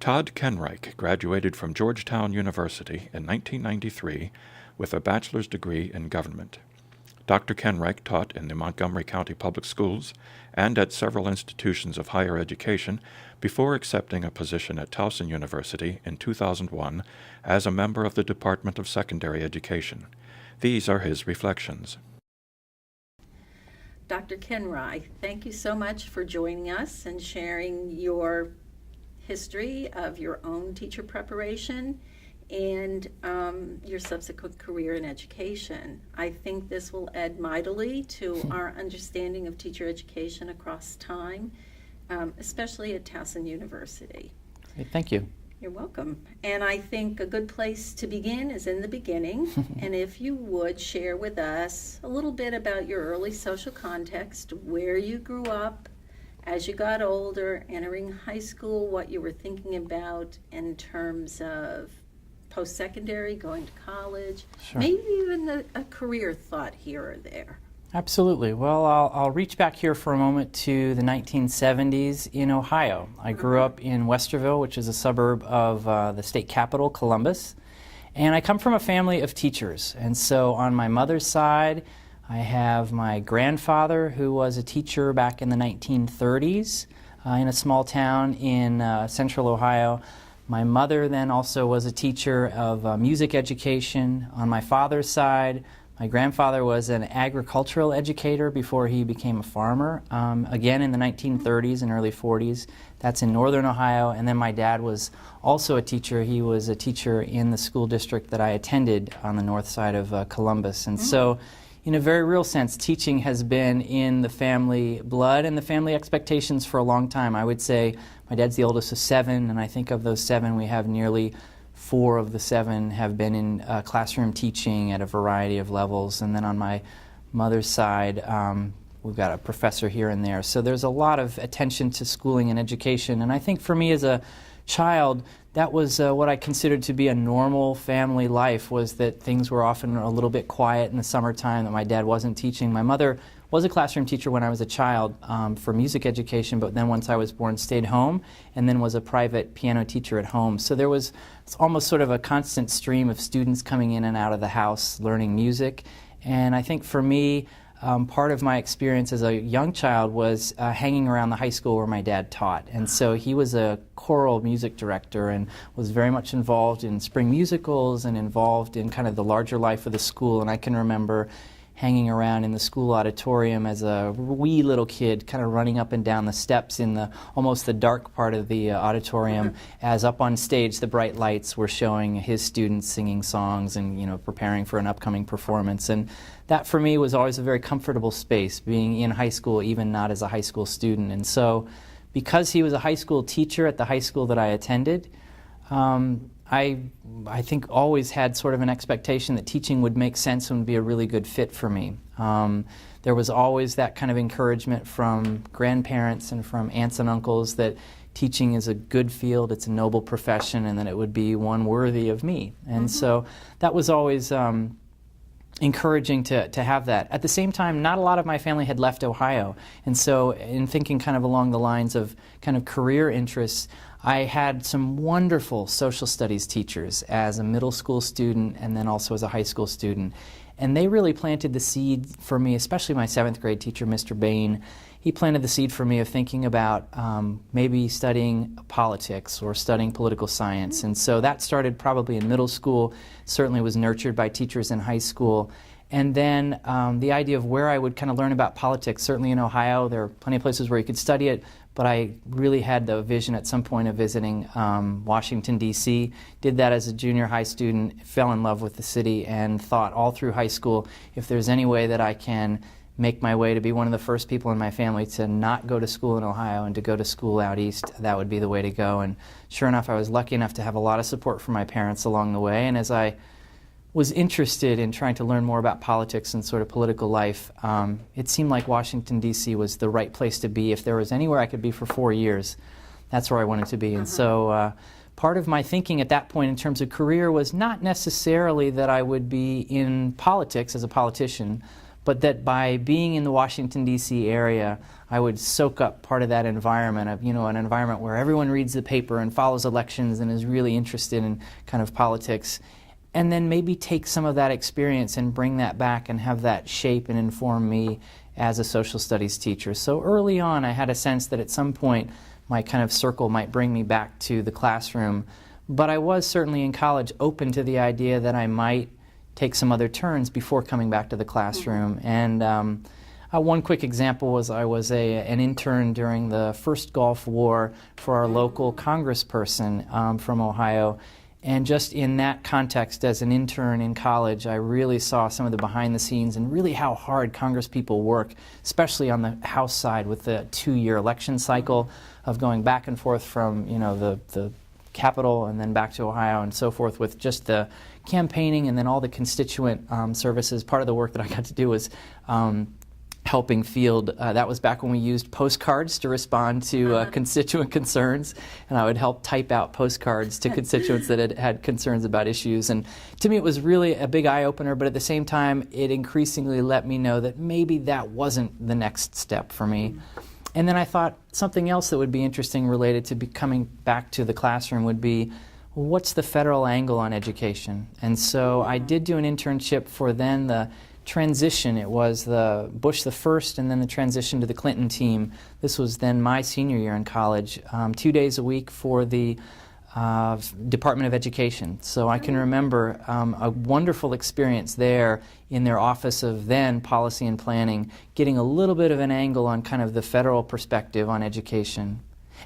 Todd Kenreich graduated from Georgetown University in 1993 with a bachelor's degree in government. Dr. Kenreich taught in the Montgomery County Public Schools and at several institutions of higher education before accepting a position at Towson University in 2001 as a member of the Department of Secondary Education. These are his reflections. Dr. Kenreich, thank you so much for joining us and sharing your history of your own teacher preparation and your subsequent career in education. I think this will add mightily to our understanding of teacher education across time, especially at Towson University. Great, thank you. You're welcome. And I think a good place to begin is in the beginning. And if you would share with us a little bit about your early social context, where you grew up, as you got older, entering high school, what you were thinking about in terms of post-secondary, going to college, Sure. maybe even a career thought here or there. Absolutely. Well, I'll reach back here for a moment to the 1970s in Ohio. I grew up in Westerville, which is a suburb of the state capital, Columbus. And I come from a family of teachers. And so on my mother's side, I have my grandfather who was a teacher back in the 1930s in a small town in central Ohio. My mother then also was a teacher of music education. On my father's side, my grandfather was an agricultural educator before he became a farmer, again in the 1930s and early 40s. That's in northern Ohio. And then my dad was also a teacher. He was a teacher in the school district that I attended on the north side of Columbus. And so, in a very real sense, teaching has been in the family blood and the family expectations for a long time. I would say my dad's the oldest of 7, and I think of those 7, we have nearly 4 of the 7 have been in classroom teaching at a variety of levels. And then on my mother's side, we've got a professor here and there. So there's a lot of attention to schooling and education. And I think for me as a child, that was what I considered to be a normal family life, was that things were often a little bit quiet in the summertime, that my dad wasn't teaching. My mother was a classroom teacher when I was a child for music education, but then once I was born stayed home and then was a private piano teacher at home. So there was almost sort of a constant stream of students coming in and out of the house learning music. And I think for me, part of my experience as a young child was hanging around the high school where my dad taught. And so he was a choral music director and was very much involved in spring musicals and involved in kind of the larger life of the school. And I can remember hanging around in the school auditorium as a wee little kid, kind of running up and down the steps in the almost the dark part of the auditorium, as up on stage the bright lights were showing his students singing songs and preparing for an upcoming performance. And that for me was always a very comfortable space, being in high school, even not as a high school student. And so because he was a high school teacher at the high school that I attended, I think always had sort of an expectation that teaching would make sense and would be a really good fit for me. There was always that kind of encouragement from grandparents and from aunts and uncles that teaching is a good field, it's a noble profession, and that it would be one worthy of me. And so that was always encouraging to have that. At the same time, not a lot of my family had left Ohio. And so in thinking kind of along the lines of kind of career interests, I had some wonderful social studies teachers as a middle school student and then also as a high school student. And they really planted the seed for me, especially my 7th grade teacher, Mr. Bain. He planted the seed for me of thinking about maybe studying politics or studying political science. And so that started probably in middle school, certainly was nurtured by teachers in high school. And then the idea of where I would kind of learn about politics, certainly in Ohio, there are plenty of places where you could study it, but I really had the vision at some point of visiting Washington, D.C., did that as a junior high student, fell in love with the city, and thought all through high school, if there's any way that I can make my way to be one of the first people in my family to not go to school in Ohio and to go to school out east, that would be the way to go. And sure enough, I was lucky enough to have a lot of support from my parents along the way. And as I was interested in trying to learn more about politics and sort of political life, it seemed like Washington, D.C. was the right place to be. If there was anywhere I could be for 4 years, that's where I wanted to be. And so part of my thinking at that point in terms of career was not necessarily that I would be in politics as a politician, but that by being in the Washington, D.C. area, I would soak up part of that environment of, an environment where everyone reads the paper and follows elections and is really interested in kind of politics, and then maybe take some of that experience and bring that back and have that shape and inform me as a social studies teacher. So early on, I had a sense that at some point my kind of circle might bring me back to the classroom, but I was certainly in college open to the idea that I might take some other turns before coming back to the classroom. And one quick example was I was an intern during the first Gulf War for our local congressperson from Ohio. And just in that context, as an intern in college, I really saw some of the behind the scenes and really how hard congresspeople work, especially on the House side with the 2-year election cycle of going back and forth from the Capitol and then back to Ohio and so forth, with just the campaigning and then all the constituent services. Part of the work that I got to do was helping field, that was back when we used postcards to respond to constituent concerns, and I would help type out postcards to constituents that had concerns about issues. And to me it was really a big eye-opener, but at the same time it increasingly let me know that maybe that wasn't the next step for me. And then I thought something else that would be interesting related to coming back to the classroom would be, what's the federal angle on education? And so I did do an internship for then the transition. It was the Bush the first and then the transition to the Clinton team. This was then my senior year in college, 2 days a week for the Department of Education. So I can remember a wonderful experience there in their Office of then Policy and Planning, getting a little bit of an angle on kind of the federal perspective on education.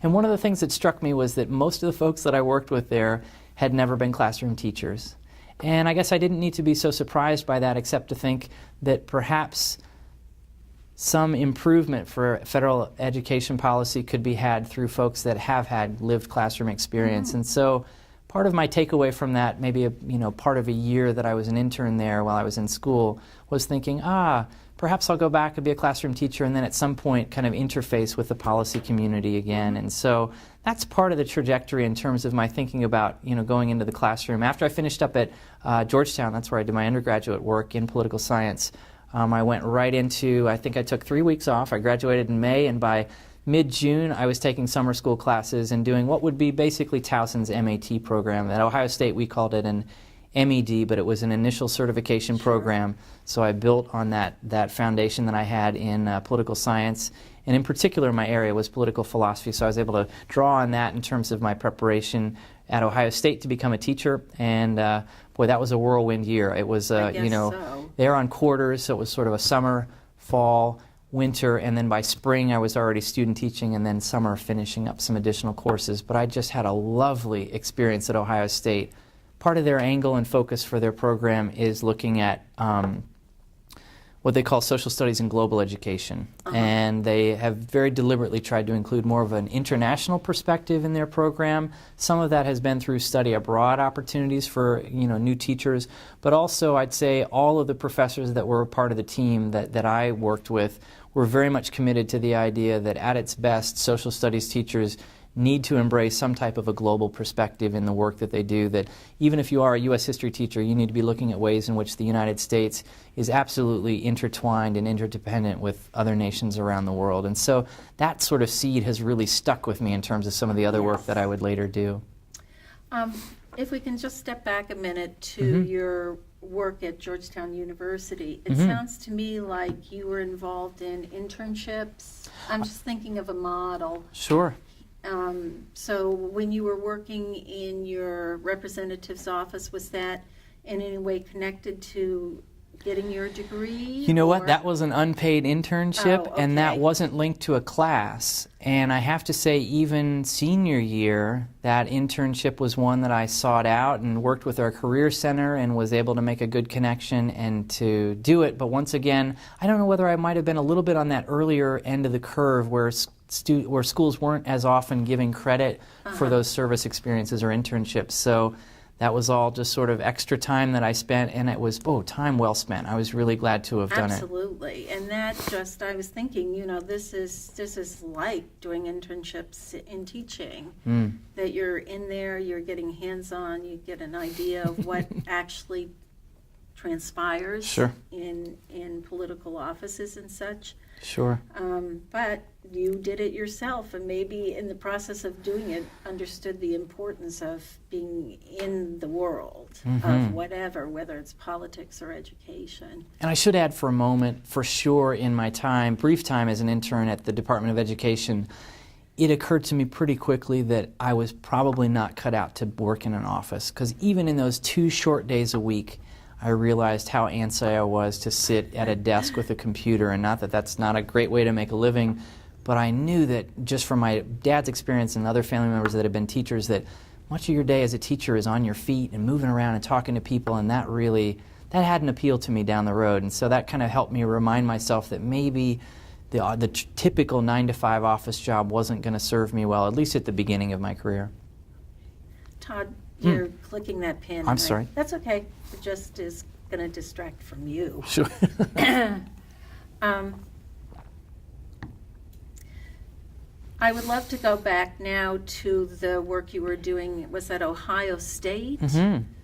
And one of the things that struck me was that most of the folks that I worked with there had never been classroom teachers. And I guess I didn't need to be so surprised by that, except to think that perhaps some improvement for federal education policy could be had through folks that have had lived classroom experience. And so part of my takeaway from that, maybe part of a year that I was an intern there while I was in school, was thinking, perhaps I'll go back and be a classroom teacher and then at some point kind of interface with the policy community again. And so that's part of the trajectory in terms of my thinking about going into the classroom. After I finished up at Georgetown, that's where I did my undergraduate work in political science, I went right into, I think I took 3 weeks off. I graduated in May, and by mid-June I was taking summer school classes and doing what would be basically Towson's MAT program. At Ohio State we called it an MED, but it was an initial certification program. So I built on that foundation that I had in political science, and in particular my area was political philosophy, so I was able to draw on that in terms of my preparation at Ohio State to become a teacher. And boy, that was a whirlwind year. It was they were on quarters, so it was sort of a summer, fall, winter, and then by spring I was already student teaching, and then summer finishing up some additional courses. But I just had a lovely experience at Ohio State. Part of their angle and focus for their program is looking at what they call social studies and global education. And they have very deliberately tried to include more of an international perspective in their program. Some of that has been through study abroad opportunities for new teachers, but also I'd say all of the professors that were a part of the team that I worked with were very much committed to the idea that at its best, social studies teachers need to embrace some type of a global perspective in the work that they do, that even if you are a U.S. history teacher, you need to be looking at ways in which the United States is absolutely intertwined and interdependent with other nations around the world. And so that sort of seed has really stuck with me in terms of some of the other work that I would later do. If we can just step back a minute to your work at Georgetown University, it sounds to me like you were involved in internships. I'm just thinking of a model. Sure. So when you were working in your representative's office, was that in any way connected to getting your degree? You know what? That was an unpaid internship, and that wasn't linked to a class. And I have to say, even senior year, that internship was one that I sought out and worked with our career center and was able to make a good connection and to do it. But once again, I don't know whether I might have been a little bit on that earlier end of the curve where schools weren't as often giving credit for those service experiences or internships. So that was all just sort of extra time that I spent, and it was, time well spent. I was really glad to have done it. Absolutely. And that just, I was thinking, this is like doing internships in teaching, that you're in there, you're getting hands-on, you get an idea of what actually transpires Sure. in political offices and such. Sure. But you did it yourself, and maybe in the process of doing it, understood the importance of being in the world of whatever, whether it's politics or education. And I should add for a moment, for sure, in my brief time as an intern at the Department of Education, it occurred to me pretty quickly that I was probably not cut out to work in an office, because even in those 2 short days a week, I realized how antsy I was to sit at a desk with a computer, and not that that's not a great way to make a living, but I knew that just from my dad's experience and other family members that have been teachers, that much of your day as a teacher is on your feet and moving around and talking to people, and that had an appeal to me down the road. And so that kind of helped me remind myself that maybe the typical 9-to-5 office job wasn't going to serve me well, at least at the beginning of my career. Todd, you're clicking that pin. I'm sorry. That's okay. It just is going to distract from you. Sure. I would love to go back now to the work you were doing. Was that Ohio State?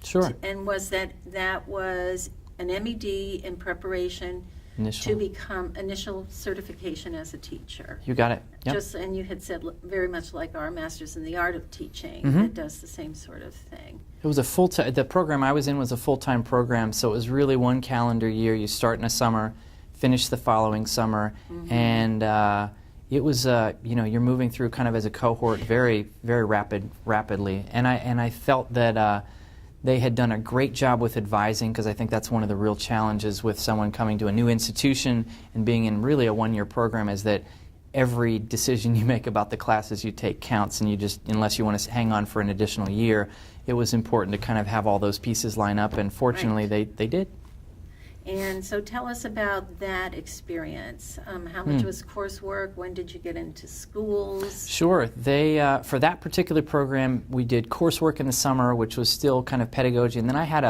Sure. And was that was an MED in preparation to become initial certification as a teacher? You got it. Yep. And you had said very much like our Masters in the Art of Teaching, it does the same sort of thing. It was a full-time. The program I was in was a full-time program, so it was really one calendar year. You start in a summer, finish the following summer, and it was you're moving through kind of as a cohort very, very rapidly. And I felt that they had done a great job with advising, because I think that's one of the real challenges with someone coming to a new institution and being in really a one-year program, is that every decision you make about the classes you take counts, and unless you want to hang on for an additional year, it was important to kind of have all those pieces line up, and fortunately they did. And so tell us about that experience. How much was coursework? When did you get into schools? Sure. For that particular program, we did coursework in the summer, which was still kind of pedagogy, and then I had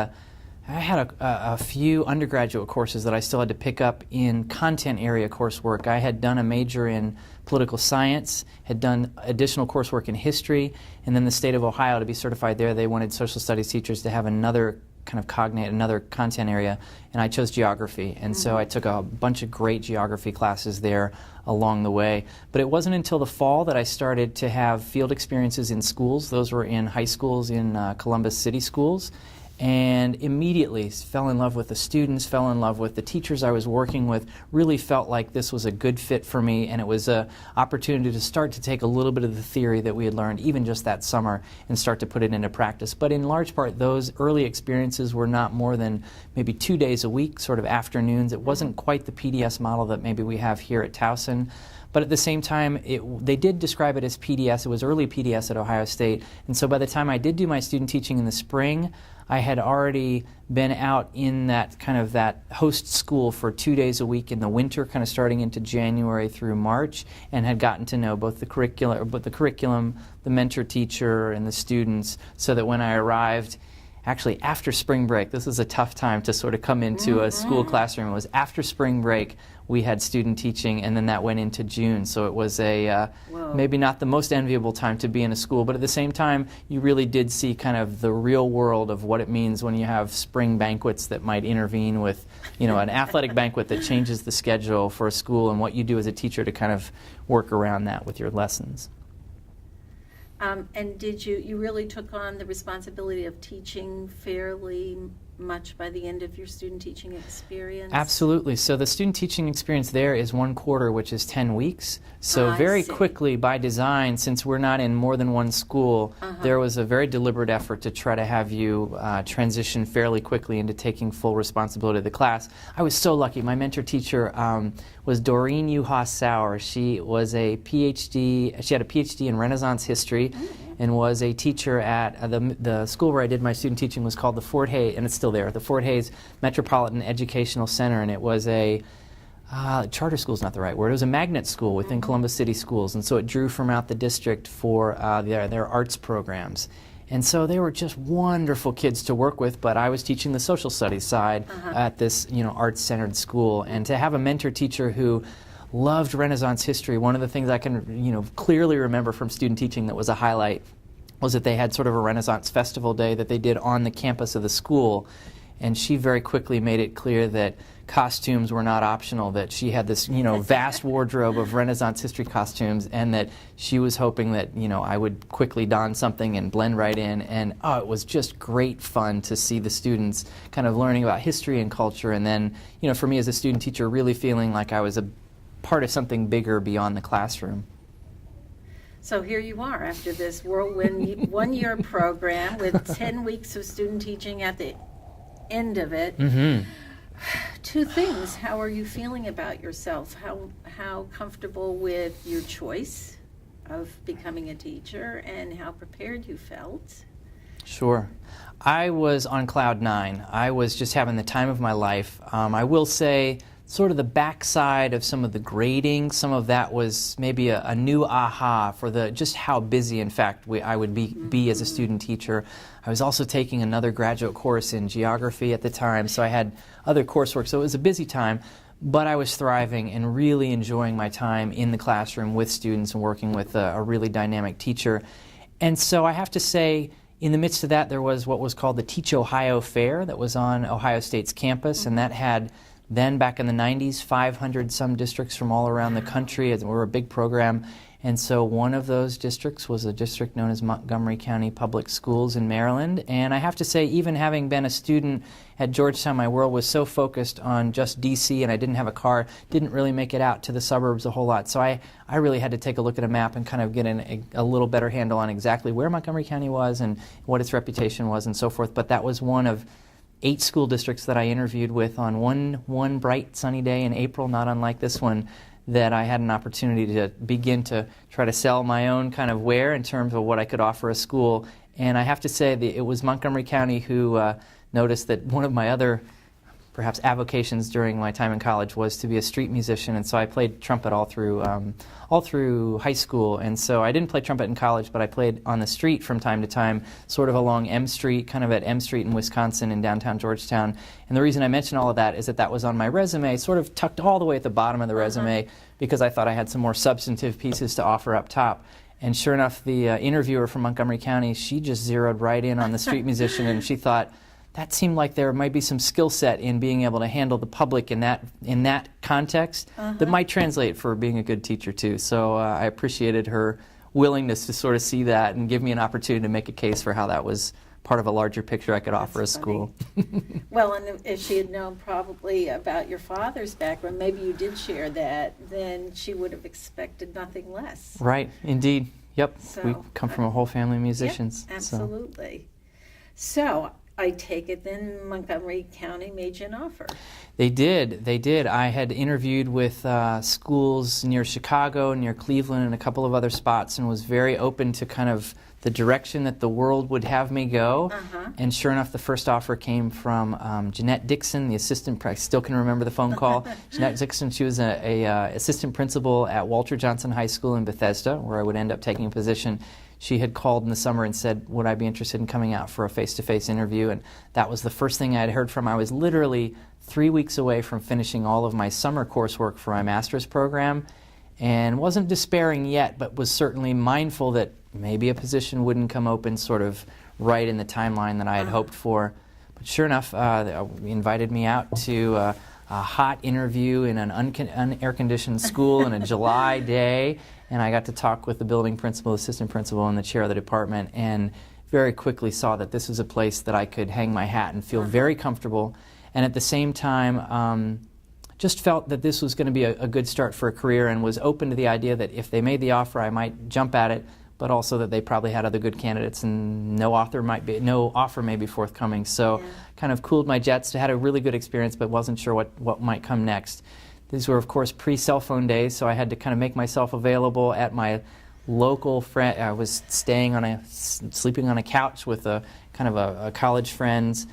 a few undergraduate courses that I still had to pick up in content area coursework. I had done a major in political science, had done additional coursework in history, and then the state of Ohio, to be certified there, they wanted social studies teachers to have another kind of another content area, and I chose geography. And so I took a bunch of great geography classes there along the way. But it wasn't until the fall that I started to have field experiences in schools. Those were in high schools in Columbus City schools. And immediately fell in love with the students, fell in love with the teachers I was working with, really felt like this was a good fit for me, and it was an opportunity to start to take a little bit of the theory that we had learned even just that summer and start to put it into practice. But in large part, those early experiences were not more than maybe 2 days a week, sort of afternoons. It wasn't quite the PDS model that maybe we have here at Towson. But at the same time, they did describe it as PDS. It was early PDS at Ohio State. And so by the time I did do my student teaching in the spring, I had already been out in that host school for 2 days a week in the winter, kind of starting into January through March, and had gotten to know both the curriculum, the mentor teacher, and the students, so that when I arrived, actually after spring break, this was a tough time to sort of come into a school classroom. It was after spring break we had student teaching, and then that went into June. So it was maybe not the most enviable time to be in a school, but at the same time, you really did see kind of the real world of what it means when you have spring banquets that might intervene with, an athletic banquet that changes the schedule for a school, and what you do as a teacher to kind of work around that with your lessons. And did you really took on the responsibility of teaching fairly much by the end of your student teaching experience? Absolutely. So the student teaching experience there is 1 quarter, which is 10 weeks. So very quickly, by design, since we're not in more than one school, there was a very deliberate effort to try to have you transition fairly quickly into taking full responsibility of the class. I was so lucky. My mentor teacher was Doreen Uhas Sauer. She was a PhD. She had a PhD in Renaissance history, and was a teacher at the school where I did my student teaching was called the Fort Hays, and it's still there, the Fort Hays Metropolitan Educational Center, and it was a charter school is not the right word. It was a magnet school within Columbus City Schools, and so it drew from out the district for their arts programs. And so they were just wonderful kids to work with, but I was teaching the social studies side at this arts-centered school, and to have a mentor teacher who loved Renaissance history. One of the things I can clearly remember from student teaching that was a highlight was that they had sort of a Renaissance festival day that they did on the campus of the school. and she very quickly made it clear that costumes were not optional, that she had this, vast wardrobe of Renaissance history costumes, and that she was hoping that, I would quickly don something and blend right in. And it was just great fun to see the students kind of learning about history and culture, and then, for me as a student teacher, really feeling like I was a part of something bigger beyond the classroom. So here you are after this whirlwind one-year program with 10 weeks of student teaching at the end of it. Mm-hmm. Two things. How are you feeling about yourself? How comfortable with your choice of becoming a teacher, and how prepared you felt? Sure. I was on cloud nine. I was just having the time of my life. I will say sort of the backside of some of the grading, some of that was maybe a new aha for just how busy, in fact, I would be as a student teacher. I was also taking another graduate course in geography at the time, so I had other coursework, so it was a busy time, but I was thriving and really enjoying my time in the classroom with students and working with a really dynamic teacher. And so I have to say, in the midst of that, there was what was called the Teach Ohio Fair that was on Ohio State's campus, and that had then, back in the 90s, 500 some districts from all around the country. We were a big program. And so one of those districts was a district known as Montgomery County Public Schools in Maryland. And I have to say, even having been a student at Georgetown, my world was so focused on just D.C., and I didn't have a car, didn't really make it out to the suburbs a whole lot. So I really had to take a look at a map and kind of get a little better handle on exactly where Montgomery County was and what its reputation was and so forth. But that was one of 8 school districts that I interviewed with on one bright sunny day in April, not unlike this one, that I had an opportunity to begin to try to sell my own kind of wares in terms of what I could offer a school. And I have to say that it was Montgomery County who noticed that one of my other perhaps avocations during my time in college was to be a street musician, and so I played trumpet all through high school. And so I didn't play trumpet in college, but I played on the street from time to time, sort of along M Street, kind of at M Street in Wisconsin in downtown Georgetown. And the reason I mention all of that is that was on my resume, sort of tucked all the way at the bottom of the resume, because I thought I had some more substantive pieces to offer up top. And sure enough, the interviewer from Montgomery County, she just zeroed right in on the street musician, and she thought, that seemed like there might be some skill set in being able to handle the public in that context that might translate for being a good teacher too. So I appreciated her willingness to sort of see that and give me an opportunity to make a case for how that was part of a larger picture I could offer a school. Well, and if she had known probably about your father's background, maybe you did share that, then she would have expected nothing less. Right, indeed. Yep, So, we come from a whole family of musicians. Yep, absolutely. So I take it then Montgomery County made you an offer. They did. I had interviewed with schools near Chicago, near Cleveland, and a couple of other spots, and was very open to kind of the direction that the world would have me go. And sure enough, the first offer came from Jeanette Dixon, the assistant. I still can remember the phone call. Jeanette Dixon, she was a assistant principal at Walter Johnson High School in Bethesda, where I would end up taking a position. She had called in the summer and said, would I be interested in coming out for a face-to-face interview? And that was the first thing I had heard from her. I was literally 3 weeks away from finishing all of my summer coursework for my master's program, and wasn't despairing yet, but was certainly mindful that maybe a position wouldn't come open sort of right in the timeline that I had hoped for. But sure enough, they invited me out to a hot interview in an unair-conditioned school in a July day, and I got to talk with the building principal, assistant principal, and the chair of the department, and very quickly saw that this was a place that I could hang my hat and feel very comfortable, and at the same time just felt that this was going to be a good start for a career, and was open to the idea that if they made the offer, I might jump at it, but also that they probably had other good candidates and no offer may be forthcoming. So kind of cooled my jets. Had a really good experience, but wasn't sure what might come next. These were, of course, pre-cell phone days, so I had to kind of make myself available at my local friend. I was sleeping on a couch with a kind of a college friend's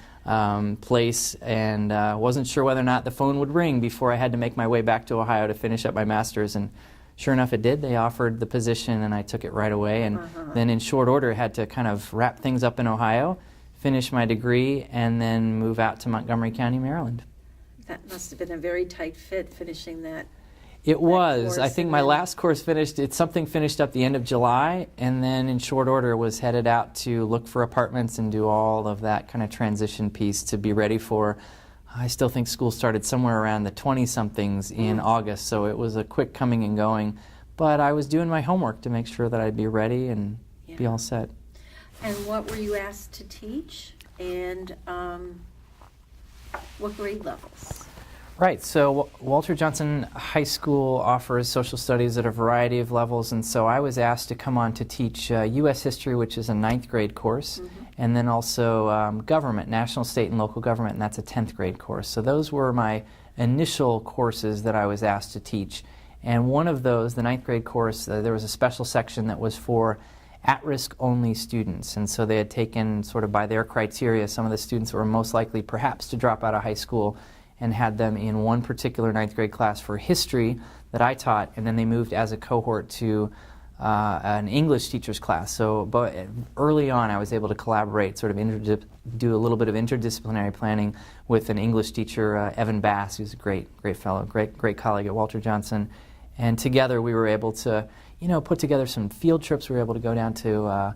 place, and wasn't sure whether or not the phone would ring before I had to make my way back to Ohio to finish up my master's. And sure enough, it did. They offered the position, and I took it right away. And then in short order, had to kind of wrap things up in Ohio, finish my degree, and then move out to Montgomery County, Maryland. That must have been a very tight fit, finishing that. It was. course I think and my then- last course finished up the end of July, and then in short order was headed out to look for apartments and do all of that kind of transition piece to be ready for, I still think school started somewhere around the 20-somethings in August, so it was a quick coming and going. But I was doing my homework to make sure that I'd be ready and be Yeah. all set. And what were you asked to teach, and what grade levels? Right, so Walter Johnson High School offers social studies at a variety of levels, and so I was asked to come on to teach U.S. history, which is a 9th grade course, and then also government, national, state, and local government, and that's a 10th grade course. So those were my initial courses that I was asked to teach. And one of those, the 9th grade course, there was a special section that was for at-risk only students, and so they had taken, sort of by their criteria, some of the students that were most likely perhaps to drop out of high school and had them in one particular 9th grade class for history that I taught, and then they moved as a cohort to an English teacher's class. So but early on I was able to collaborate, sort of do a little bit of interdisciplinary planning with an English teacher, Evan Bass, who's a great fellow, great colleague at Walter Johnson, and together we were able to put together some field trips. We were able to go down to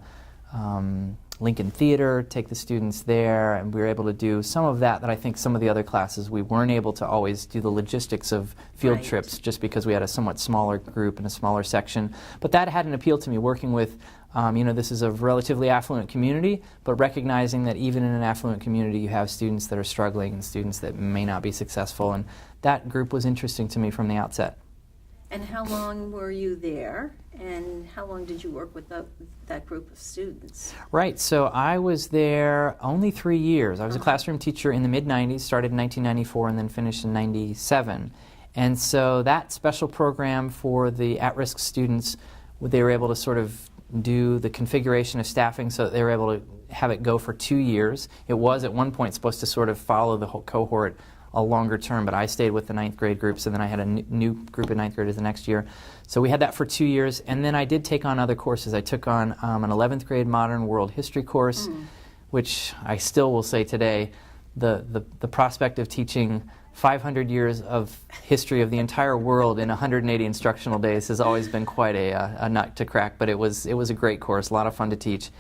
Lincoln Theater, take the students there, and we were able to do some of that I think some of the other classes we weren't able to always do the logistics of field Right. trips just because we had a somewhat smaller group and a smaller section. But that had an appeal to me, working with, this is a relatively affluent community, but recognizing that even in an affluent community you have students that are struggling and students that may not be successful, and that group was interesting to me from the outset. And how long were you there, and how long did you work with that group of students? Right, so I was there only 3 years. I was a classroom teacher in the mid-90s, started in 1994 and then finished in 97. And so that special program for the at-risk students, they were able to sort of do the configuration of staffing so that they were able to have it go for 2 years. It was at one point supposed to sort of follow the whole cohort a longer term, but I stayed with the 9th grade group, so then I had a new group of 9th graders the next year. So we had that for 2 years, and then I did take on other courses. I took on an 11th grade modern world history course, which I still will say today, the prospect of teaching 500 years of history of the entire world in 180 instructional days has always been quite a nut to crack, but it was a great course, a lot of fun to teach.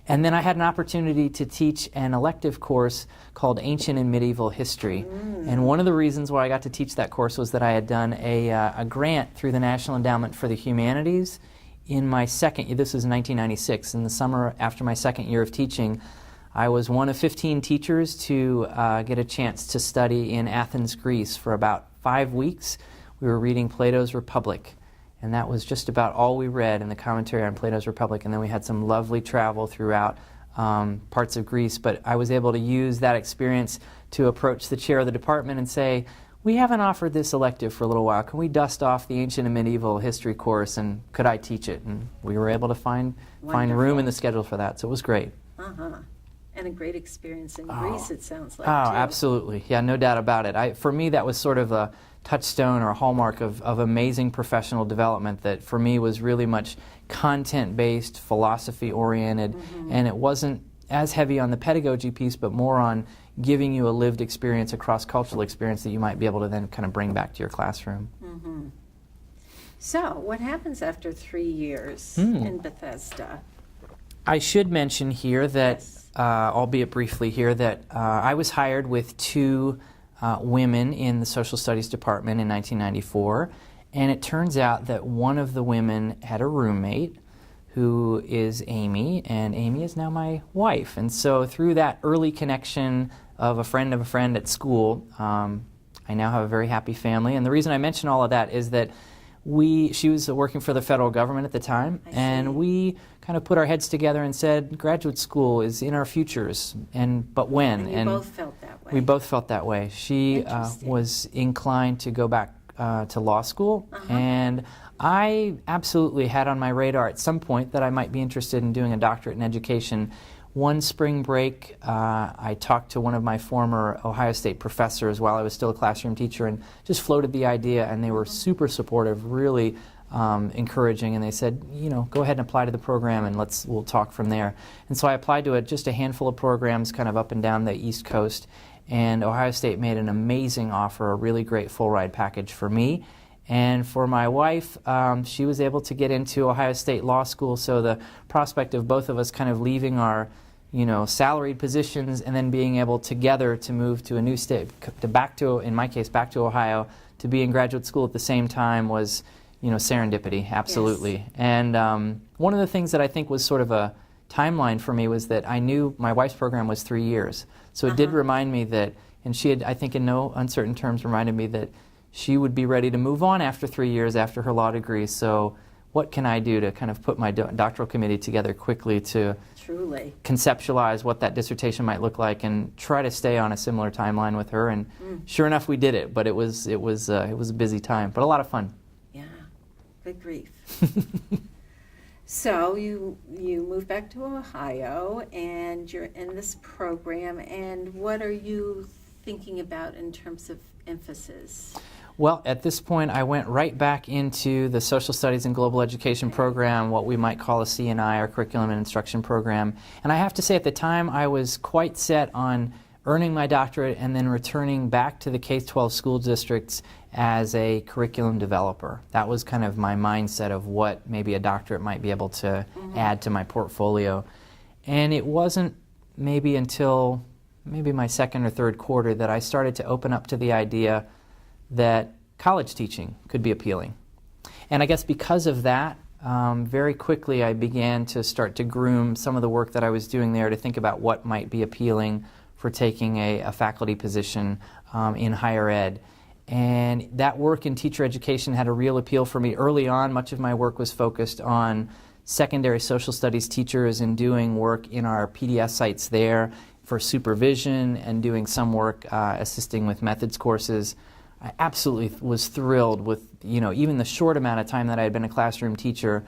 And then I had an opportunity to teach an elective course called Ancient and Medieval History. And one of the reasons why I got to teach that course was that I had done a grant through the National Endowment for the Humanities in my second year. This was 1996. In the summer after my second year of teaching, I was one of 15 teachers to get a chance to study in Athens, Greece for about 5 weeks. We were reading Plato's Republic. And that was just about all we read in the commentary on Plato's Republic. And then we had some lovely travel throughout parts of Greece. But I was able to use that experience to approach the chair of the department and say, we haven't offered this elective for a little while. Can we dust off the Ancient and Medieval History course, and could I teach it? And we were able to find room in the schedule for that. So it was great. And a great experience in Greece, it sounds like, Oh, too. absolutely. Yeah, no doubt about it. For me, that was sort of a touchstone or a hallmark of amazing professional development that for me was really much content-based, philosophy-oriented, and it wasn't as heavy on the pedagogy piece, but more on giving you a lived experience, a cross-cultural experience that you might be able to then kind of bring back to your classroom. So, what happens after 3 years in Bethesda? I should mention here that, Yes. albeit briefly here, that I was hired with 2 women in the social studies department in 1994, and it turns out that one of the women had a roommate who is Amy, and Amy is now my wife. And so through that early connection of a friend at school, I now have a very happy family. And the reason I mention all of that is that she was working for the federal government at the time, and we kind of put our heads together and said, graduate school is in our futures, but when? And you both felt that way. We both felt that way. She Interesting. was inclined to go back to law school, and I absolutely had on my radar at some point that I might be interested in doing a doctorate in education. One spring break, I talked to one of my former Ohio State professors while I was still a classroom teacher and just floated the idea, and they were super supportive, really encouraging, and they said, go ahead and apply to the program and we'll talk from there. And so I applied to just a handful of programs kind of up and down the East Coast, and Ohio State made an amazing offer, a really great full ride package for me. And for my wife, she was able to get into Ohio State Law School, so the prospect of both of us kind of leaving our salaried positions and then being able together to move to a new state, in my case, back to Ohio, to be in graduate school at the same time was, serendipity, absolutely. Yes. And one of the things that I think was sort of a timeline for me was that I knew my wife's program was 3 years. So it did remind me that, and she had, I think in no uncertain terms, reminded me that she would be ready to move on after 3 years after her law degree. So what can I do to kind of put my doctoral committee together quickly to Truly conceptualize what that dissertation might look like and try to stay on a similar timeline with her? And sure enough, we did it. But it was a busy time, but a lot of fun. Yeah, good grief. So you moved back to Ohio, and you're in this program. And what are you thinking about in terms of emphasis? Well, at this point, I went right back into the Social Studies and Global Education program, what we might call a C&I, or Curriculum and Instruction program. And I have to say, at the time, I was quite set on earning my doctorate and then returning back to the K-12 school districts as a curriculum developer. That was kind of my mindset of what maybe a doctorate might be able to add to my portfolio. And it wasn't maybe until my second or third quarter that I started to open up to the idea that college teaching could be appealing. And I guess because of that, very quickly I began to start to groom some of the work that I was doing there to think about what might be appealing for taking a faculty position in higher ed. And that work in teacher education had a real appeal for me. Early on, much of my work was focused on secondary social studies teachers and doing work in our PDS sites there for supervision and doing some work assisting with methods courses. I absolutely was thrilled with, even the short amount of time that I had been a classroom teacher,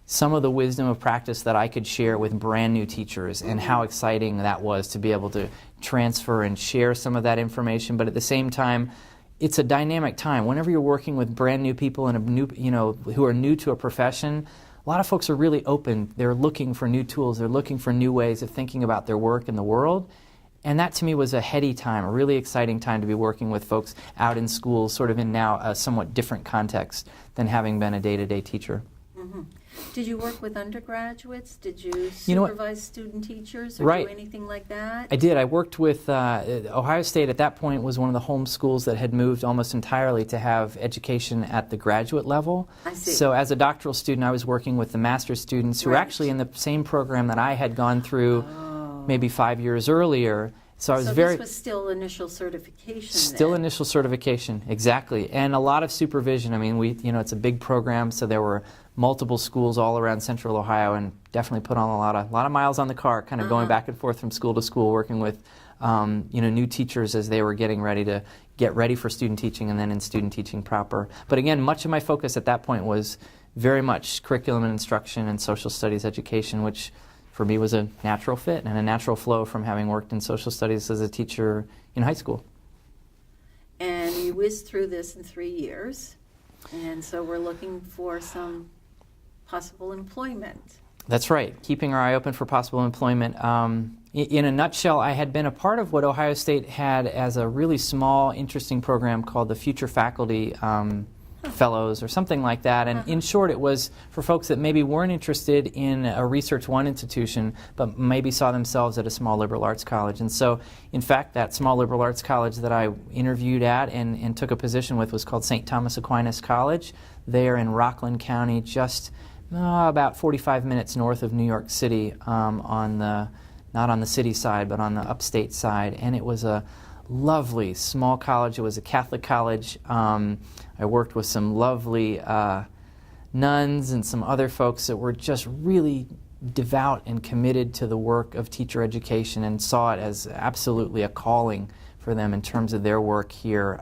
some of the wisdom of practice that I could share with brand new teachers and how exciting that was to be able to transfer and share some of that information. But at the same time, it's a dynamic time. Whenever you're working with brand new people and who are new to a profession, a lot of folks are really open. They're looking for new tools. They're looking for new ways of thinking about their work in the world. And that to me was a heady time, a really exciting time to be working with folks out in schools, sort of in now a somewhat different context than having been a day-to-day teacher. Mm-hmm. Did you work with undergraduates? Did you supervise student teachers or do anything like that? I did. I worked with Ohio State at that point was one of the home schools that had moved almost entirely to have education at the graduate level. I see. So as a doctoral student, I was working with the master's students who were actually in the same program that I had gone through maybe 5 years earlier. So I was this was still initial certification. Still then. Initial certification, exactly, and a lot of supervision. I mean, it's a big program, so there were multiple schools all around Central Ohio, and definitely put on a lot of miles on the car, kind of going back and forth from school to school, working with new teachers as they were getting ready for student teaching, and then in student teaching proper. But again, much of my focus at that point was very much curriculum and instruction and social studies education, which for me was a natural fit and a natural flow from having worked in social studies as a teacher in high school. And you whizzed through this in 3 years, and so we're looking for some possible employment. That's right, keeping our eye open for possible employment. In a nutshell, I had been a part of what Ohio State had as a really small, interesting program called the Future Faculty Fellows or something like that. And in short, it was for folks that maybe weren't interested in a Research One institution, but maybe saw themselves at a small liberal arts college. And so, in fact, that small liberal arts college that I interviewed at and took a position with was called St. Thomas Aquinas College, there in Rockland County, just about 45 minutes north of New York City, not on the city side, but on the upstate side. And it was a lovely small college. It was a Catholic college. I worked with some lovely nuns and some other folks that were just really devout and committed to the work of teacher education and saw it as absolutely a calling for them in terms of their work here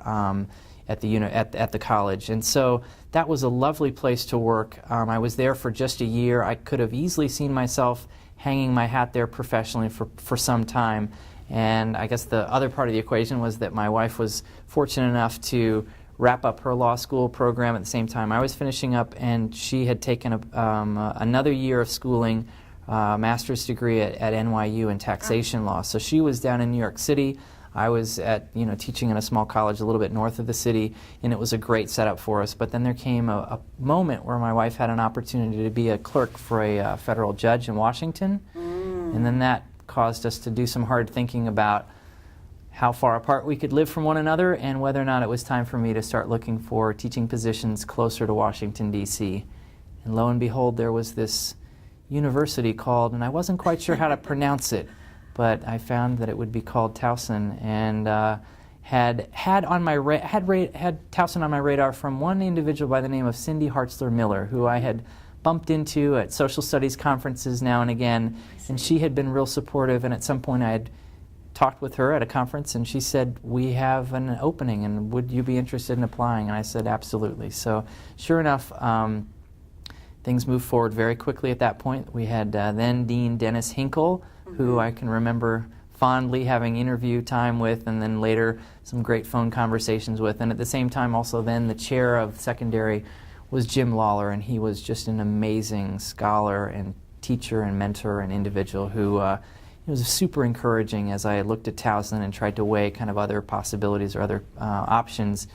at the college. And so that was a lovely place to work. I was there for just a year. I could have easily seen myself hanging my hat there professionally for some time. And I guess the other part of the equation was that my wife was fortunate enough to wrap up her law school program at the same time I was finishing up, and she had taken another year of schooling, master's degree at NYU in taxation law. So she was down in New York City. I was teaching in a small college a little bit north of the city, and it was a great setup for us. But then there came a moment where my wife had an opportunity to be a clerk for a federal judge in Washington, and then that caused us to do some hard thinking about how far apart we could live from one another and whether or not it was time for me to start looking for teaching positions closer to Washington, D.C. And lo and behold, there was this university called, and I wasn't quite sure how to pronounce it, but I found that it would be called Towson, and had Towson on my radar from one individual by the name of Cindy Hartzler Miller, who I had bumped into at social studies conferences now and again, and she had been real supportive, and at some point I had talked with her at a conference, and she said, "We have an opening, and would you be interested in applying?" And I said, "Absolutely." So sure enough, things moved forward very quickly at that point. We had then Dean Dennis Hinkle, who I can remember fondly having interview time with, and then later some great phone conversations with. And at the same time also then the chair of secondary was Jim Lawler, and he was just an amazing scholar and teacher and mentor and individual who it was super encouraging as I looked at Towson and tried to weigh kind of other possibilities or other options.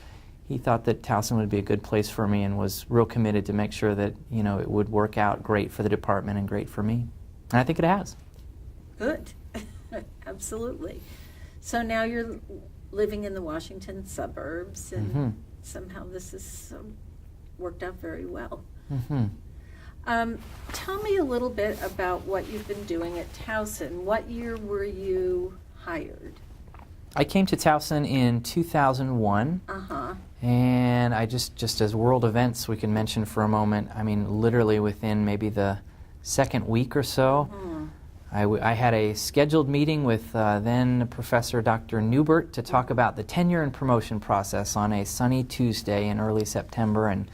He thought that Towson would be a good place for me and was real committed to make sure that it would work out great for the department and great for me. And I think it has. Good. Absolutely. So now you're living in the Washington suburbs, and somehow this has worked out very well. Tell me a little bit about what you've been doing at Towson. What year were you hired? I came to Towson in 2001, and I just as world events we can mention for a moment, I mean literally within maybe the second week or so, I had a scheduled meeting with then Professor Dr. Newbert to talk about the tenure and promotion process on a sunny Tuesday in early September, and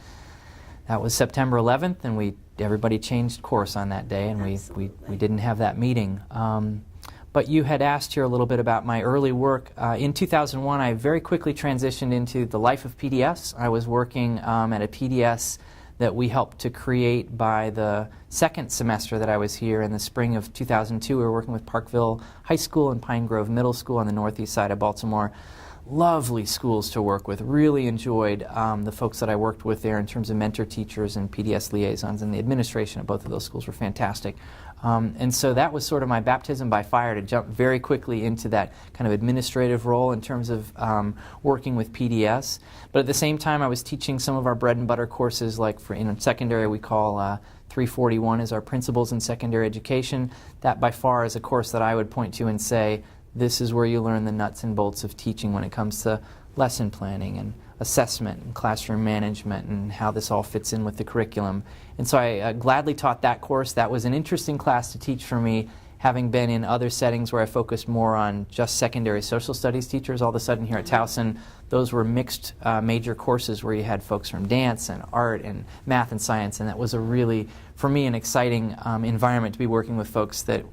that was September 11th, and everybody changed course on that day, and we didn't have that meeting. But you had asked here a little bit about my early work. In 2001, I very quickly transitioned into the life of PDS. I was working at a PDS that we helped to create by the second semester that I was here in the spring of 2002. We were working with Parkville High School and Pine Grove Middle School on the northeast side of Baltimore. Lovely schools to work with. Really enjoyed the folks that I worked with there in terms of mentor teachers and PDS liaisons, and the administration of both of those schools were fantastic. And so that was sort of my baptism by fire to jump very quickly into that kind of administrative role in terms of working with PDS. But at the same time, I was teaching some of our bread and butter courses, like in secondary we call 341 is our Principles in Secondary Education. That by far is a course that I would point to and say, this is where you learn the nuts and bolts of teaching when it comes to lesson planning and assessment and classroom management and how this all fits in with the curriculum. And so I gladly taught that course. That was an interesting class to teach for me, having been in other settings where I focused more on just secondary social studies teachers. All of a sudden here at Towson, those were mixed major courses where you had folks from dance and art and math and science, and that was a really, for me, an exciting environment to be working with folks that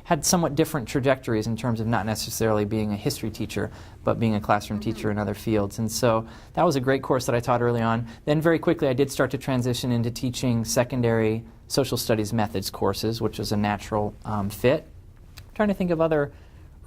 had somewhat different trajectories in terms of not necessarily being a history teacher, but being a classroom teacher in other fields. And so that was a great course that I taught early on. Then very quickly I did start to transition into teaching secondary social studies methods courses, which was a natural fit. I'm trying to think of other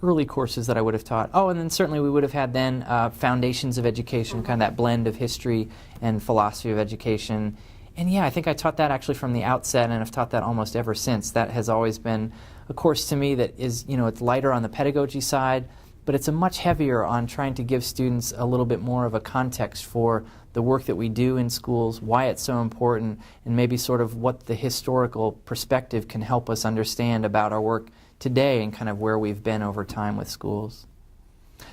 early courses that I would have taught. Oh, and then certainly we would have had then Foundations of Education, kind of that blend of history and philosophy of education. And yeah, I think I taught that actually from the outset, and I've taught that almost ever since. That has always been a course to me that is, it's lighter on the pedagogy side, but it's a much heavier on trying to give students a little bit more of a context for the work that we do in schools, why it's so important, and maybe sort of what the historical perspective can help us understand about our work today and kind of where we've been over time with schools.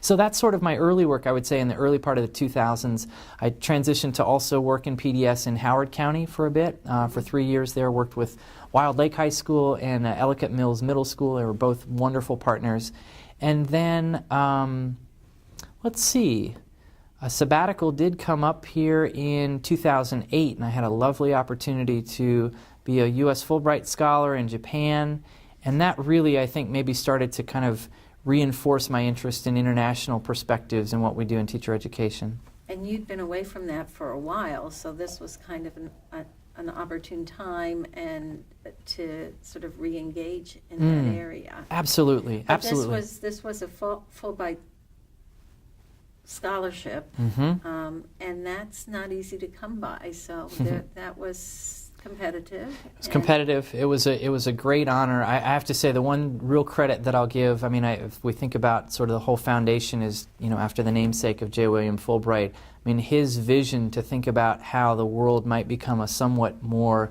So that's sort of my early work, I would say, in the early part of the 2000s. I transitioned to also work in PDS in Howard County for a bit. For 3 years there, worked with Wild Lake High School and Ellicott Mills Middle School. They were both wonderful partners. And then, let's see, a sabbatical did come up here in 2008, and I had a lovely opportunity to be a U.S. Fulbright Scholar in Japan. And that really, I think, maybe started to kind of reinforce my interest in international perspectives and what we do in teacher education. And you'd been away from that for a while, so this was kind of an opportune time and to sort of re-engage in that area. Absolutely, But absolutely. This was a Fulbright scholarship, and that's not easy to come by. So that was competitive. It was competitive. It was a great honor. I have to say, the one real credit that I'll give, I mean, if we think about sort of the whole foundation is, after the namesake of J. William Fulbright, I mean, his vision to think about how the world might become a somewhat more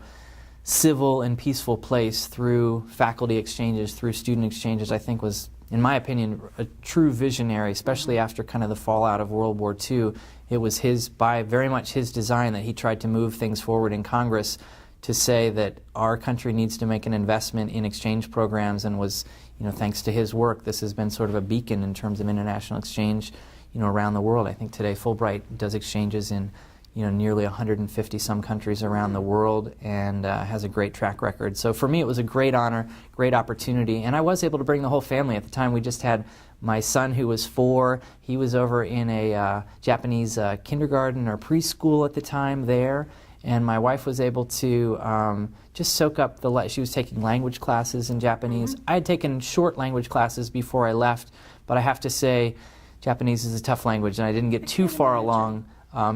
civil and peaceful place through faculty exchanges, through student exchanges, I think was, in my opinion, a true visionary, especially after kind of the fallout of World War II. It was very much his design that he tried to move things forward in Congress to say that our country needs to make an investment in exchange programs, and was, thanks to his work, this has been sort of a beacon in terms of international exchange, around the world. I think today Fulbright does exchanges in, nearly 150 some countries around the world, and has a great track record. So for me, it was a great honor, great opportunity, and I was able to bring the whole family. At the time, we just had my son, who was 4. He was over in a Japanese kindergarten or preschool at the time there, and my wife was able to just soak up she was taking language classes in Japanese. I had taken short language classes before I left, but I have to say, Japanese is a tough language, and I didn't get too far along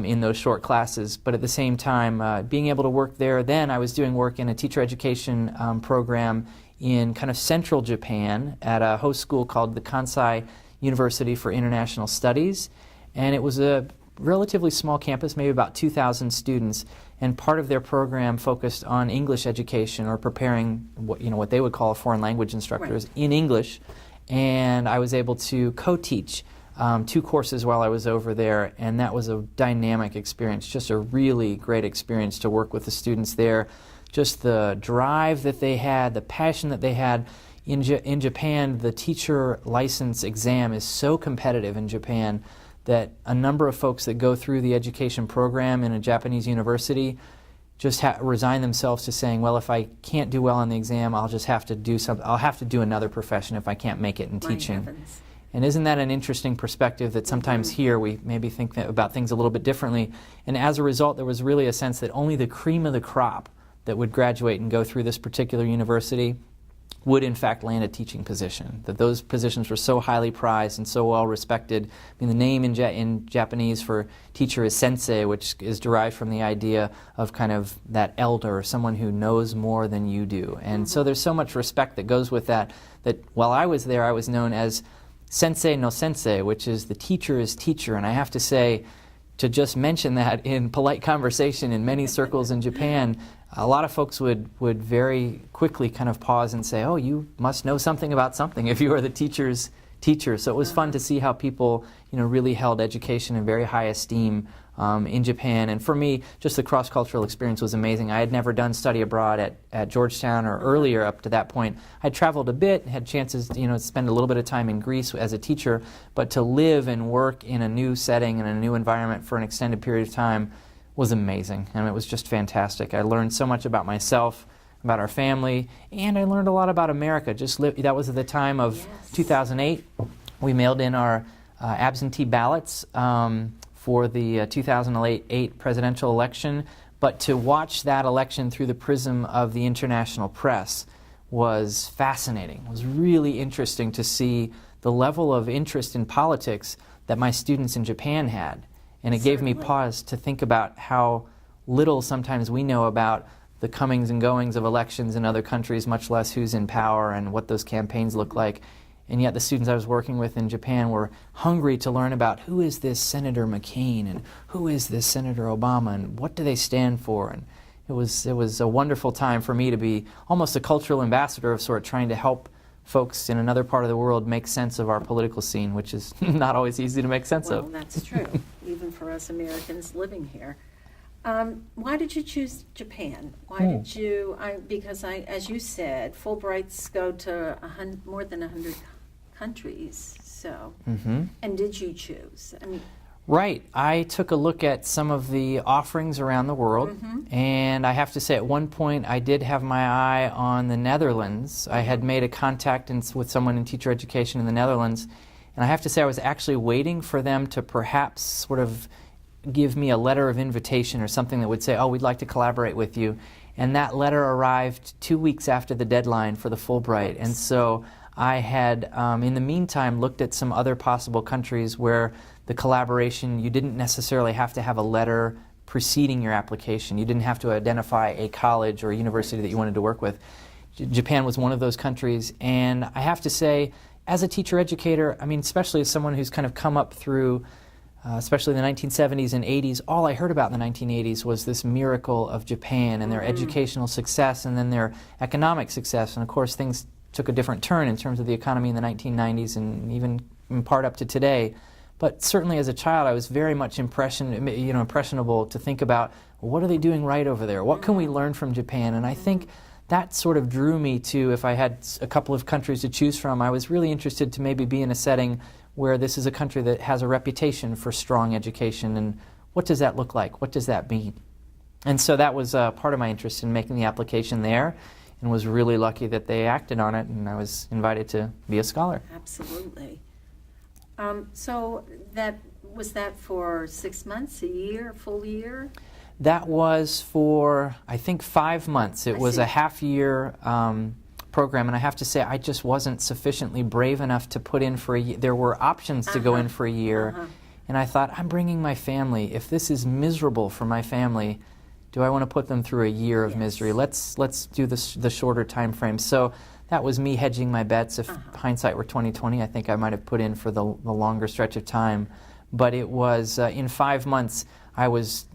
in those short classes. But at the same time, being able to work there, then I was doing work in a teacher education program in kind of central Japan at a host school called the Townson University for International Studies. And it was a relatively small campus, maybe about 2,000 students, and part of their program focused on English education, or preparing what they would call foreign language instructors in English. And I was able to co-teach 2 courses while I was over there, and that was a dynamic experience, just a really great experience to work with the students there. Just the drive that they had, the passion that they had. In Japan, the teacher license exam is so competitive in Japan that a number of folks that go through the education program in a Japanese university just resign themselves to saying, well, if I can't do well on the exam, I'll just have to do something. I'll have to do another profession if I can't make it in teaching. Heavens. And isn't that an interesting perspective that sometimes here we maybe think about things a little bit differently? And as a result, there was really a sense that only the cream of the crop that would graduate and go through this particular university would in fact land a teaching position, that those positions were so highly prized and so well respected. I mean, the name in Japanese for teacher is sensei, which is derived from the idea of kind of that elder, or someone who knows more than you do. And so there's so much respect that goes with that while I was there, I was known as Sensei no Sensei, which is the teacher is teacher. And I have to say, to just mention that in polite conversation in many circles in Japan, a lot of folks would very quickly kind of pause and say, oh, you must know something about something if you are the teacher's teacher. So it was fun to see how people really held education in very high esteem in Japan. And for me, just the cross-cultural experience was amazing. I had never done study abroad at Georgetown or earlier up to that point. I'd traveled a bit, had chances to spend a little bit of time in Greece as a teacher, but to live and work in a new setting and a new environment for an extended period of time was amazing. And it was just fantastic. I learned so much about myself, about our family, and I learned a lot about America. That was at the time of 2008. We mailed in our absentee ballots for the 2008 presidential election, but to watch that election through the prism of the international press was fascinating. It was really interesting to see the level of interest in politics that my students in Japan had. And it gave me pause to think about how little sometimes we know about the comings and goings of elections in other countries, much less who's in power and what those campaigns look like. And yet the students I was working with in Japan were hungry to learn about who is this Senator McCain and who is this Senator Obama and what do they stand for. And it was a wonderful time for me to be almost a cultural ambassador of sort, trying to help folks in another part of the world make sense of our political scene, which is not always easy to make sense of. Well, that's true, even for us Americans living here. Why did you choose Japan? Why did you, because as you said, Fulbrights go to more than 100 countries, so, and did you choose? Right. I took a look at some of the offerings around the world, and I have to say at one point I did have my eye on the Netherlands. I had made a contact with someone in teacher education in the Netherlands, and I have to say I was actually waiting for them to perhaps sort of give me a letter of invitation or something that would say, oh, we'd like to collaborate with you. And that letter arrived 2 weeks after the deadline for the Fulbright. And so I had, in the meantime, looked at some other possible countries where the collaboration. You didn't necessarily have to have a letter preceding your application. You didn't have to identify a college or a university that you wanted to work with. Japan was one of those countries, and I have to say, as a teacher educator, I mean, especially as someone who's kind of come up through, especially the 1970s and 80s, all I heard about in the 1980s was this miracle of Japan and their educational success and then their economic success. And of course, things took a different turn in terms of the economy in the 1990s and even in part up to today. But certainly as a child, I was very much impressionable to think about, well, what are they doing right over there? What can we learn from Japan? And I think that sort of drew me to, if I had a couple of countries to choose from, I was really interested to maybe be in a setting where this is a country that has a reputation for strong education, and what does that look like? What does that mean? And so that was part of my interest in making the application there, and was really lucky that they acted on it, and I was invited to be a scholar. Absolutely. So was that for 6 months, a year, a full year? That was for, I think, 5 months. It was a half-year program, and I have to say I just wasn't sufficiently brave enough to put in for a year. There were options to go in for a year, and I thought, I'm bringing my family. If this is miserable for my family, do I want to put them through a year of misery? Let's do the shorter time frame. So that was me hedging my bets. If hindsight were 20/20, I think I might have put in for the longer stretch of time. But it was, in 5 months, I was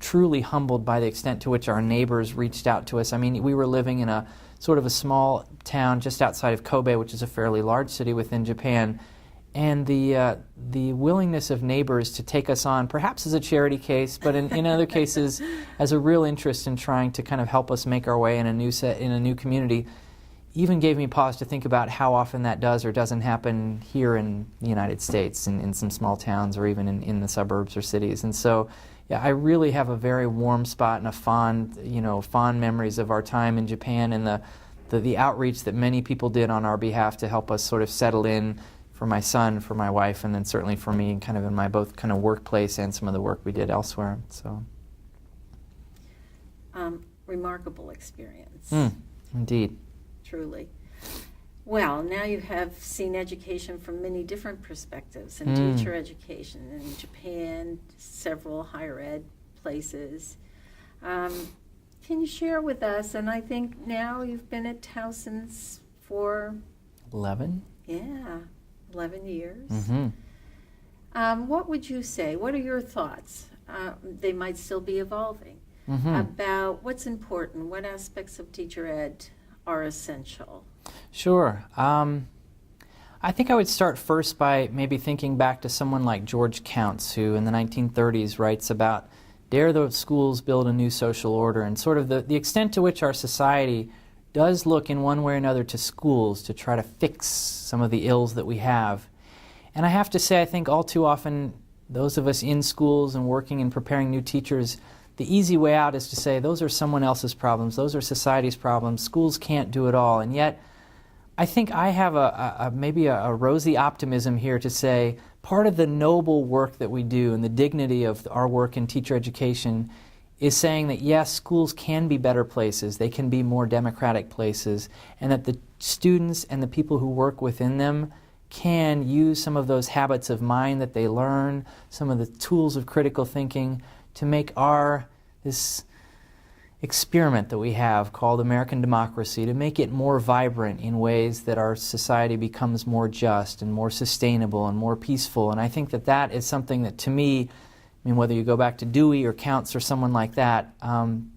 truly humbled by the extent to which our neighbors reached out to us. I mean, we were living in a sort of a small town just outside of Kobe, which is a fairly large city within Japan, and the willingness of neighbors to take us on, perhaps as a charity case, but in other cases as a real interest in trying to kind of help us make our way in a new community, even gave me pause to think about how often that does or doesn't happen here in the United States, in some small towns or even in the suburbs or cities. And so, yeah, I really have a very warm spot and a fond memories of our time in Japan and the outreach that many people did on our behalf to help us sort of settle in for my son, for my wife, and then certainly for me, kind of in my both kind of workplace and some of the work we did elsewhere. So, remarkable experience. Indeed. Truly. Well, now you have seen education from many different perspectives, and teacher education in Japan, several higher ed places. Can you share with us, and I think now you've been at Towson's for 11? Yeah, 11 years. Mm-hmm. What would you say? What are your thoughts? They might still be evolving. About what's important, what aspects of teacher ed are essential? Sure. I think I would start first by maybe thinking back to someone like George Counts, who in the 1930s writes about, dare the schools build a new social order, and sort of the extent to which our society does look in one way or another to schools to try to fix some of the ills that we have. And I have to say, I think all too often, those of us in schools and working and preparing new teachers, the easy way out is to say, those are someone else's problems, those are society's problems, schools can't do it all. And yet, I think I have maybe a rosy optimism here to say, part of the noble work that we do and the dignity of our work in teacher education is saying that, yes, schools can be better places, they can be more democratic places, and that the students and the people who work within them can use some of those habits of mind that they learn, some of the tools of critical thinking, to make this experiment that we have called American democracy, to make it more vibrant in ways that our society becomes more just and more sustainable and more peaceful. And I think that is something that, to me, I mean, whether you go back to Dewey or Counts or someone like that,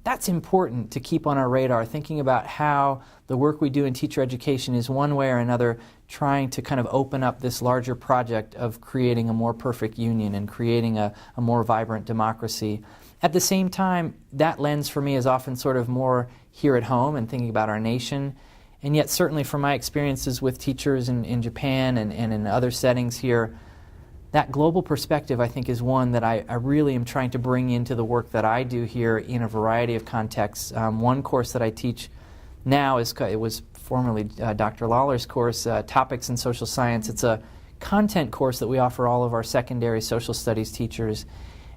that's important to keep on our radar, thinking about how the work we do in teacher education is one way or another trying to kind of open up this larger project of creating a more perfect union and creating a more vibrant democracy. At the same time, that lens for me is often sort of more here at home and thinking about our nation. And yet certainly from my experiences with teachers in Japan and in other settings here, that global perspective, I think, is one that I really am trying to bring into the work that I do here in a variety of contexts. One course that I teach now it was formerly Dr. Lawler's course, Topics in Social Science. It's a content course that we offer all of our secondary social studies teachers.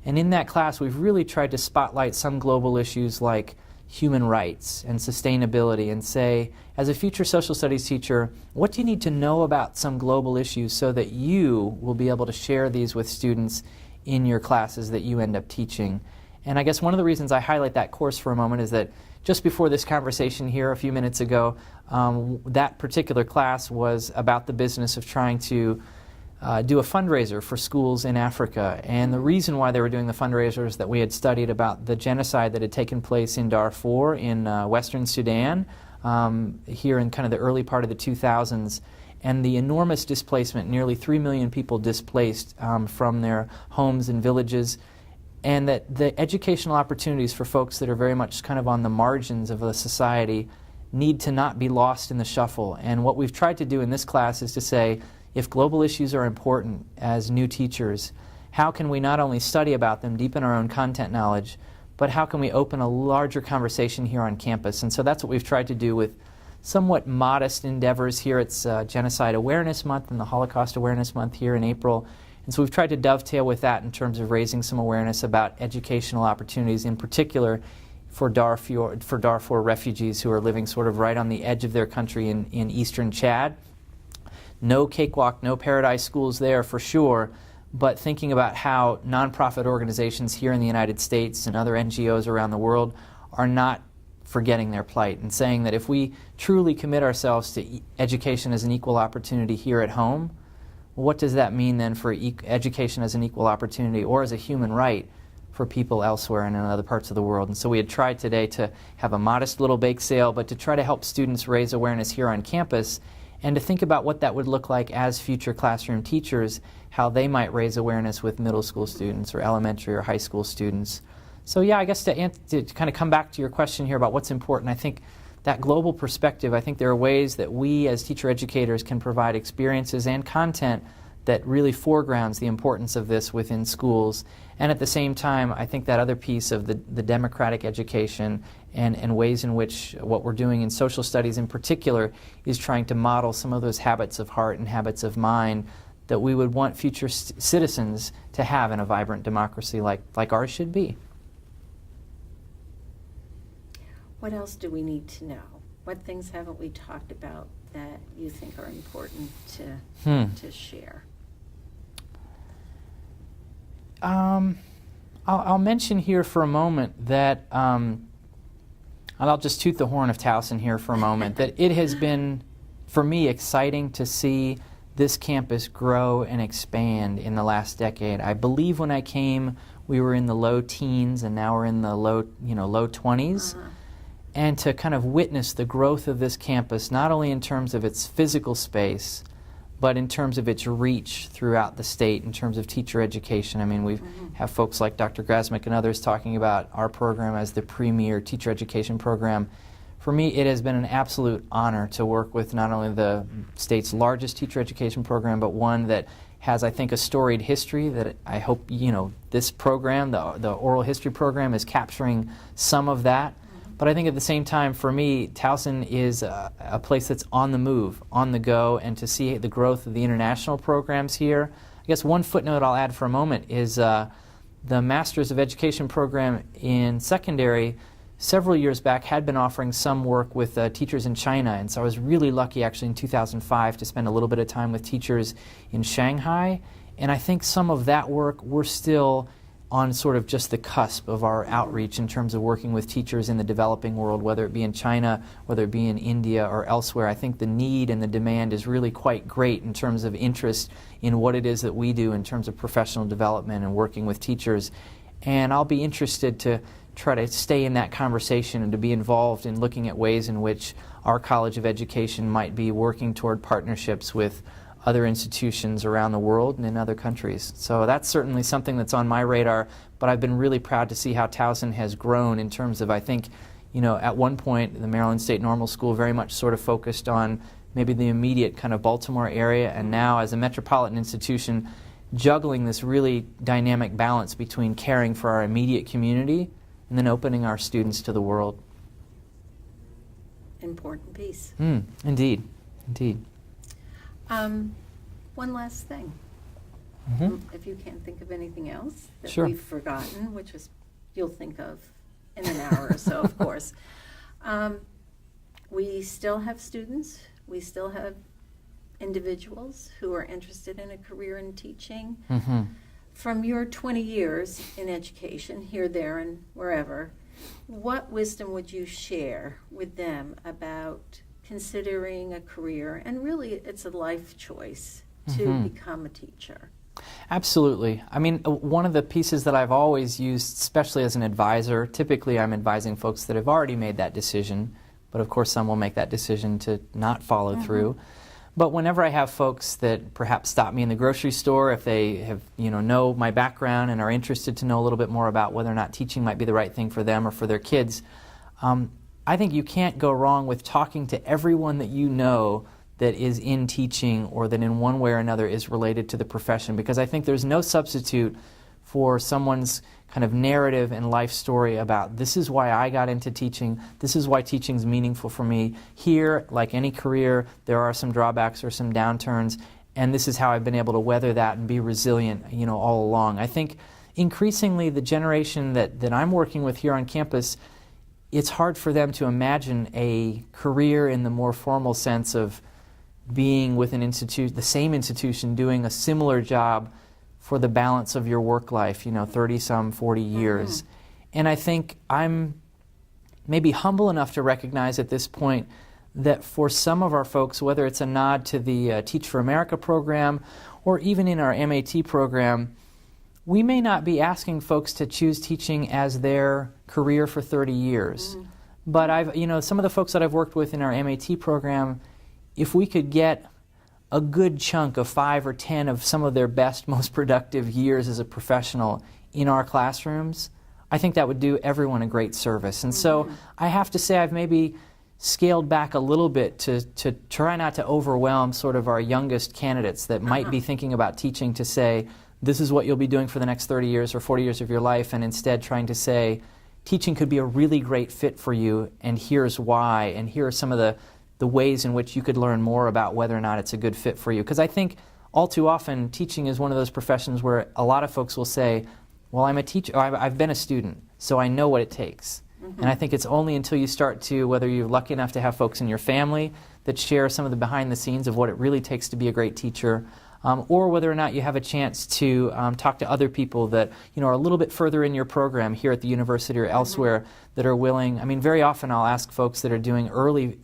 And in that class, we've really tried to spotlight some global issues like human rights and sustainability and say, as a future social studies teacher, what do you need to know about some global issues so that you will be able to share these with students in your classes that you end up teaching? And I guess one of the reasons I highlight that course for a moment is that just before this conversation here a few minutes ago, that particular class was about the business of trying to do a fundraiser for schools in Africa. And the reason why they were doing the fundraiser is that we had studied about the genocide that had taken place in Darfur in Western Sudan here in kind of the early part of the 2000s, and the enormous displacement, nearly 3 million people displaced from their homes and villages, and that the educational opportunities for folks that are very much kind of on the margins of a society need to not be lost in the shuffle. And what we've tried to do in this class is to say, if global issues are important as new teachers, how can we not only study about them, deepen our own content knowledge, but how can we open a larger conversation here on campus? And so that's what we've tried to do with somewhat modest endeavors here. It's Genocide Awareness Month and the Holocaust Awareness Month here in April. And so we've tried to dovetail with that in terms of raising some awareness about educational opportunities, in particular for Darfur refugees who are living sort of right on the edge of their country in eastern Chad. No cakewalk, no paradise schools there for sure, but thinking about how nonprofit organizations here in the United States and other NGOs around the world are not forgetting their plight and saying that if we truly commit ourselves to education as an equal opportunity here at home, what does that mean then for education as an equal opportunity or as a human right for people elsewhere and in other parts of the world? And so we had tried today to have a modest little bake sale, but to try to help students raise awareness here on campus and to think about what that would look like as future classroom teachers, how they might raise awareness with middle school students or elementary or high school students. So yeah, I guess to kind of come back to your question here about what's important, I think that global perspective, I think there are ways that we as teacher educators can provide experiences and content that really foregrounds the importance of this within schools. And at the same time, I think that other piece of the democratic education and ways in which what we're doing in social studies in particular is trying to model some of those habits of heart and habits of mind that we would want future citizens to have in a vibrant democracy like ours should be. What else do we need to know? What things haven't we talked about that you think are important to share? I'll mention here for a moment that, and I'll just toot the horn of Towson here for a moment, that it has been, for me, exciting to see this campus grow and expand in the last decade. I believe when I came, we were in the low teens, and now we're in the low 20s. And to kind of witness the growth of this campus, not only in terms of its physical space, but in terms of its reach throughout the state, in terms of teacher education. I mean, we have folks like Dr. Grasmick and others talking about our program as the premier teacher education program. For me, it has been an absolute honor to work with not only the state's largest teacher education program, but one that has, I think, a storied history that I hope, this program, the oral history program, is capturing some of that. But I think at the same time, for me, Towson is a place that's on the move, on the go, and to see the growth of the international programs here. I guess one footnote I'll add for a moment is the Masters of Education program in secondary several years back had been offering some work with teachers in China, and so I was really lucky actually in 2005 to spend a little bit of time with teachers in Shanghai, and I think some of that work we're still on sort of just the cusp of our outreach in terms of working with teachers in the developing world, whether it be in China, whether it be in India or elsewhere. I think the need and the demand is really quite great in terms of interest in what it is that we do in terms of professional development and working with teachers. And I'll be interested to try to stay in that conversation and to be involved in looking at ways in which our College of Education might be working toward partnerships with other institutions around the world and in other countries. So that's certainly something that's on my radar, but I've been really proud to see how Towson has grown in terms of, I think, at one point the Maryland State Normal School very much sort of focused on maybe the immediate kind of Baltimore area, and now as a metropolitan institution juggling this really dynamic balance between caring for our immediate community and then opening our students to the world. Important piece. Indeed. One last thing. If you can't think of anything else that Sure. we've forgotten, which you'll think of in an hour or so, of course. We still have students. We still have individuals who are interested in a career in teaching. Mm-hmm. From your 20 years in education, here, there, and wherever, what wisdom would you share with them about considering a career, and really it's a life choice, to become a teacher? Absolutely. I mean, one of the pieces that I've always used, especially as an advisor, typically I'm advising folks that have already made that decision, but of course some will make that decision to not follow through. But whenever I have folks that perhaps stop me in the grocery store, if they have, know my background and are interested to know a little bit more about whether or not teaching might be the right thing for them or for their kids, I think you can't go wrong with talking to everyone that you know that is in teaching or that in one way or another is related to the profession, because I think there's no substitute for someone's kind of narrative and life story about this is why I got into teaching, this is why teaching is meaningful for me. Here, like any career, there are some drawbacks or some downturns, and this is how I've been able to weather that and be resilient, all along. I think increasingly the generation that I'm working with here on campus, it's hard for them to imagine a career in the more formal sense of being with an institute, the same institution, doing a similar job for the balance of your work life, 30-some, 40 years. And I think I'm maybe humble enough to recognize at this point that for some of our folks, whether it's a nod to the Teach for America program or even in our MAT program, we may not be asking folks to choose teaching as their career for 30 years. But some of the folks that I've worked with in our MAT program, if we could get a good chunk of 5 or 10 of some of their best, most productive years as a professional in our classrooms, I think that would do everyone a great service. And so I have to say I've maybe scaled back a little bit to try not to overwhelm sort of our youngest candidates that might be thinking about teaching, to say, this is what you'll be doing for the next 30 years or 40 years of your life, and instead trying to say, teaching could be a really great fit for you, and here's why, and here are some of the ways in which you could learn more about whether or not it's a good fit for you. Because I think all too often teaching is one of those professions where a lot of folks will say, well, I'm a teacher, I've been a student, so I know what it takes. And I think it's only until you start to, whether you're lucky enough to have folks in your family that share some of the behind the scenes of what it really takes to be a great teacher, or whether or not you have a chance to talk to other people that are a little bit further in your program here at the university or elsewhere that are willing. I mean, very often I'll ask folks that are doing early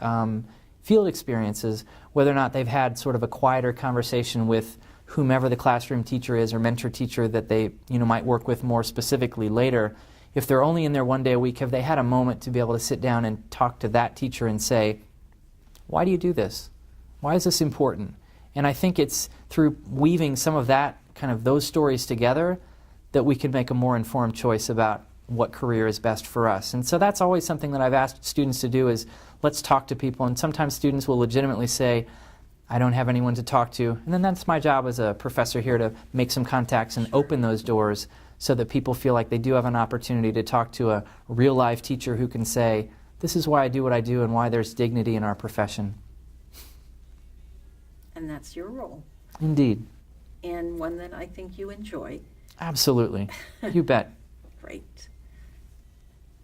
field experiences whether or not they've had sort of a quieter conversation with whomever the classroom teacher is or mentor teacher that they might work with more specifically later. If they're only in there one day a week, have they had a moment to be able to sit down and talk to that teacher and say, why do you do this? Why is this important? And I think it's through weaving some of that, kind of those stories together, that we can make a more informed choice about what career is best for us. And so that's always something that I've asked students to do, is let's talk to people. And sometimes students will legitimately say, I don't have anyone to talk to. And then that's my job as a professor here, to make some contacts and open those doors so that people feel like they do have an opportunity to talk to a real life teacher who can say, this is why I do what I do and why there's dignity in our profession. And that's your role. Indeed. And one that I think you enjoy. Absolutely. You bet. Great.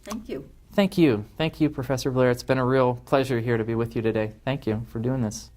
Thank you. Thank you. Thank you, Professor Blair. It's been a real pleasure here to be with you today. Thank you for doing this.